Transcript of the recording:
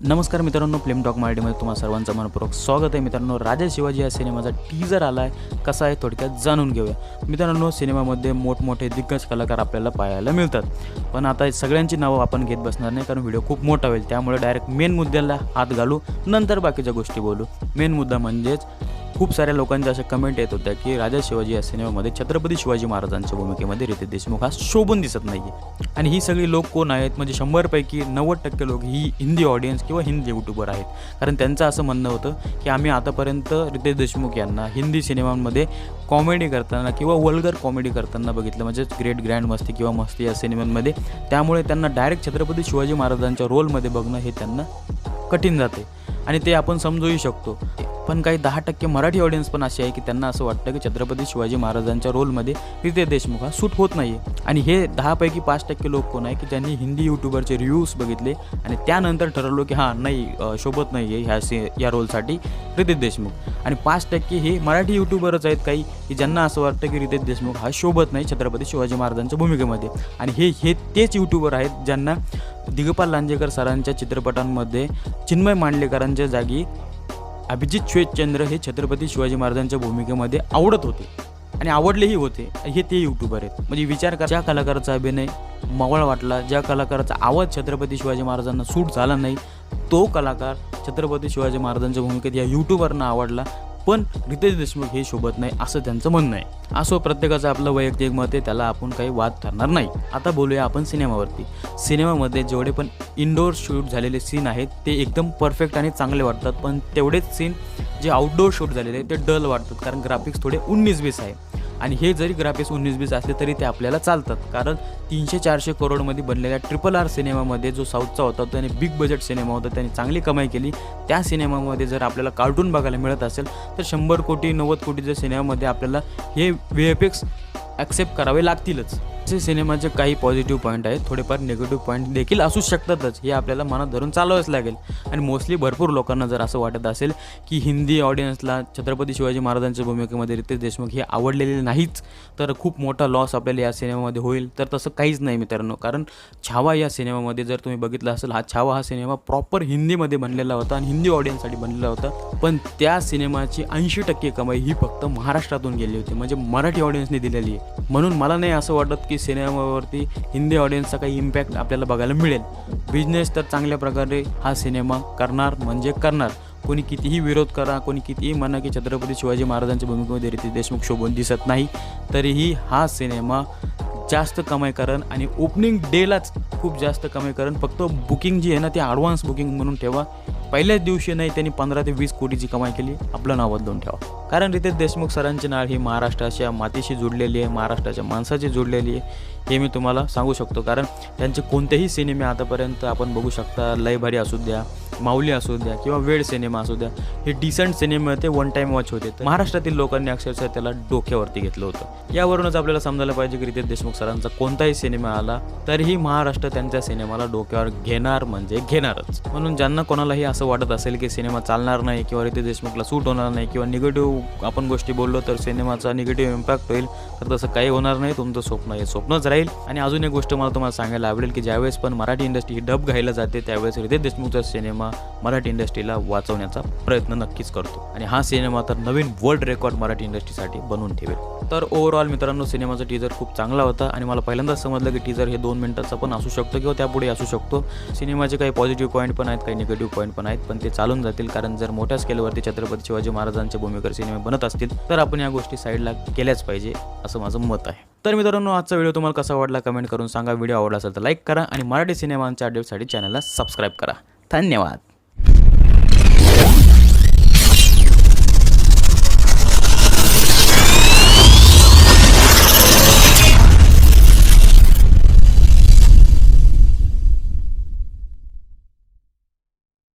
नमस्कार मित्रांनो, film talk मराठीमध्ये तुम्हा सर्वांचं मनपूर्वक स्वागत आहे. मित्रांनो, राजा शिवाजी या सिनेमाचा टीजर आला आहे. कसा आहे थोडक्यात जाणून घेऊया. मित्रांनो, सिनेमामध्ये मोठमोठे दिग्गज कलाकार आपल्याला पाहायला मिळतात, पण आता सगळ्यांची नावं आपण घेत बसणार नाही, कारण व्हिडिओ खूप मोठा होईल. त्यामुळे डायरेक्ट मेन मुद्द्याला हात घालू, नंतर बाकीच्या गोष्टी बोलू. मेन मुद्दा म्हणजेच खूप साऱ्या लोकांच्या अशा कमेंट येत होत्या की राजा शिवाजी या सिनेमामध्ये छत्रपती शिवाजी महाराजांच्या भूमिकेमध्ये रितेश देशमुख हा शोभून दिसत नाही आहे. आणि ही सगळी लोक कोण आहेत, म्हणजे 100पैकी 90% लोक ही हिंदी ऑडियन्स किंवा हिंदी यूट्यूबर आहेत. कारण त्यांचं असं म्हणणं होतं की आम्ही आतापर्यंत रितेश देशमुख यांना हिंदी सिनेमांमध्ये कॉमेडी करताना किंवा वल्गर कॉमेडी करताना बघितलं, म्हणजे ग्रेट ग्रँड मस्ती किंवा मस्ती या सिनेमांमध्ये. त्यामुळे त्यांना डायरेक्ट छत्रपती शिवाजी महाराजांच्या रोलमध्ये बघणं हे त्यांना कठीण जाते, आणि ते आपण समजूही शकतो. पण काही 10% मराठी ऑडियन्स पण अशी आहे की त्यांना असं वाटतं की छत्रपती शिवाजी महाराजांच्या रोलमध्ये रितेश देशमुख हा सूट होत नाही आहे. आणि हे 10पैकी 5% लोक कोण आहे की ज्यांनी हिंदी यूट्यूबरचे रिव्ह्यूज बघितले आणि त्यानंतर ठरवलं की हां नाही, शोभत नाही आहे या रोलसाठी रितेश देशमुख. आणि 5% हे मराठी यूट्यूबरच आहेत काही की ज्यांना असं वाटतं की रितेश देशमुख हा शोभत नाही छत्रपती शिवाजी महाराजांच्या भूमिकेमध्ये. आणि हे तेच यूट्यूबर आहेत ज्यांना दिग्पाल लांजेकर सरांच्या चित्रपटांमध्ये चिन्मय मांडलेकरांच्या जागी अभिजित श्वेतचंद्र हे छत्रपती शिवाजी महाराजांच्या भूमिकेमध्ये आवडत होते आणि आवडलेही होते. हे ते यूट्यूबर आहेत. म्हणजे विचार करा, ज्या कलाकाराचा अभिनय मवळ वाटला, ज्या कलाकाराचा आवाज छत्रपती शिवाजी महाराजांना सूट झाला नाही, तो कलाकार छत्रपती शिवाजी महाराजांच्या भूमिकेत या यूट्यूबरना आवडला, पण रितेश देशमुख हे शोभत नाही असं त्यांचं म्हणणं आहे. असो, प्रत्येकाचं आपलं वैयक्तिक मत आहे, त्याला आपण काही वाद ठरणार नाही. आता बोलूया आपण सिनेमावरती. सिनेमामध्ये जेवढे पण इनडोअर शूट झालेले सीन आहेत ते एकदम परफेक्ट आणि चांगले वाटतात, पण तेवढेच सीन जे आउटडोअर शूट झालेले आहेत ते डल वाटतात, कारण ग्राफिक्स थोडे 19-20 आहे. आणि हे जरी ग्राफिक्स 19-20 असले तरी ते आपल्याला चालतात, कारण 300-400 करोडमध्ये बनलेल्या RRR सिनेमामध्ये जो साऊथचा होता त्याने बिग बजेट सिनेमा होता, त्याने चांगली कमाई केली. त्या सिनेमामध्ये जर आपल्याला कार्टून बघायला मिळत असेल तर 100 कोटी 90 कोटीच्या सिनेमामध्ये आपल्याला हे VFX ॲक्सेप्ट करावे लागतीलच. असे सिनेमाचे काही पॉझिटिव्ह पॉईंट आहेत, थोडेफार निगेटिव्ह पॉईंट देखील असू शकतातच, हे आपल्याला मनात धरून चालवावंच लागेल. आणि मोस्टली भरपूर लोकांना जर असं वाटत असेल की हिंदी ऑडियन्सला छत्रपती शिवाजी महाराजांच्या भूमिकेमध्ये रितेश देशमुख हे आवडलेले नाहीच, तर खूप मोठा लॉस आपल्याला या सिनेमामध्ये होईल, तर तसं काहीच नाही मित्रांनो. कारण छावा या सिनेमामध्ये जर तुम्ही बघितलं असेल, छावा सिनेमा प्रॉपर हिंदीमध्ये बनलेला होता आणि हिंदी ऑडियन्ससाठी बनलेला होता, पण त्या सिनेमाची 80% कमाई ही फक्त महाराष्ट्रातून गेली होती, म्हणजे मराठी ऑडियन्सने दिलेली आहे. म्हणून मला नाही असं वाटत की सिनेमावरती हिंदी ऑडियन्सचा काही इम्पॅक्ट आपल्याला बघायला मिळेल. बिझनेस तर चांगल्या प्रकारे हा सिनेमा करणार म्हणजे करणार. कोणी कितीही विरोध करा, कोणी कितीही म्हणा की छत्रपती शिवाजी महाराजांच्या भूमिकेमध्ये रितेश देशमुख शोभून दिसत नाही, तरीही हा सिनेमा जास्त कमाई करण आणि ओपनिंग डेलाच खूप जास्त कमाई करण. फक्त बुकिंग जी आहे ना ती ॲडव्हान्स बुकिंग म्हणून ठेवा. पहिल्याच दिवशी नाही त्यांनी 15 ते 20 कोटीची कमाई केली, आपलं नाव बदलून ठेवा. कारण रितेश देशमुख सरांची नाळ ही महाराष्ट्राच्या मातीशी जोडलेली आहे, महाराष्ट्राच्या माणसाची जोडलेली आहे, हे मी तुम्हाला सांगू शकतो. कारण त्यांचे कोणतेही सिनेमे आतापर्यंत आपण बघू शकता, लय भारी असू द्या, माऊली असू द्या किंवा वेळ सिनेमा असू द्या, हे डिसेंट सिनेमे ते वन टाईम वॉच होते. महाराष्ट्रातील लोकांनी अक्षरशः त्याला डोक्यावरती घेतलं होतं. यावरूनच आपल्याला समजायला पाहिजे की रितेश देशमुख सरांचा कोणताही सिनेमा आला तरीही महाराष्ट्र त्यांच्या सिनेमाला डोक्यावर घेणार म्हणजे घेणारच. म्हणून ज्यांना कोणालाही असं वाटत असेल की सिनेमा चालणार नाही किंवा रितेश देशमुखला सूट होणार नाही किंवा निगेटिव्ह आपण गोष्टी बोललो तर सिनेमाचा निगेटिव्ह इम्पॅक्ट होईल, तर तसं काही होणार नाही. तुमचं स्वप्न हे स्वप्नच राहील. आणि अजून एक गोष्ट मला तुम्हाला सांगायला आवडेल की ज्यावेळेस पण मराठी इंडस्ट्री ही डब घ्यायला जाते त्यावेळेस रितेश देशमुखचा सिनेमा मराठी इंडस्ट्रीला वाचवण्याचा प्रयत्न नक्कीच करतो. आणि हा सिनेमा तर नवीन वर्ल्ड रेकॉर्ड मराठी इंडस्ट्रीसाठी बनवून ठेवेल. तर ओव्हरऑल मित्रांनो, सिनेमाचा टीजर खूप चांगला होता आणि मला पहिल्यांदाच समजलं की टीजर हे 2 मिनिटाचा पण असू शकतो किंवा त्यापुढे असू शकतो. सिनेमाचे काही पॉझिटिव्ह पॉईंट पण आहेत, काही निगेटिव्ह पॉईंट पण आहेत, पण ते चालून जातील. कारण जर मोठ्या स्केलवरती छत्रपती शिवाजी महाराजांच्या भूमिकेवर सिनेमे बनत असतील तर आपण या गोष्टी साईडला केल्याच पाहिजे, असं माझं मत आहे. तर मित्रांनो, आजचा व्हिडिओ तुम्हाला कसा वाटला कमेंट करून सांगा. व्हिडिओ आवडला असेल तर लाईक करा आणि मराठी सिनेमांच्या अपडेटसाठी चॅनलला सबस्क्राईब करा. धन्यवाद.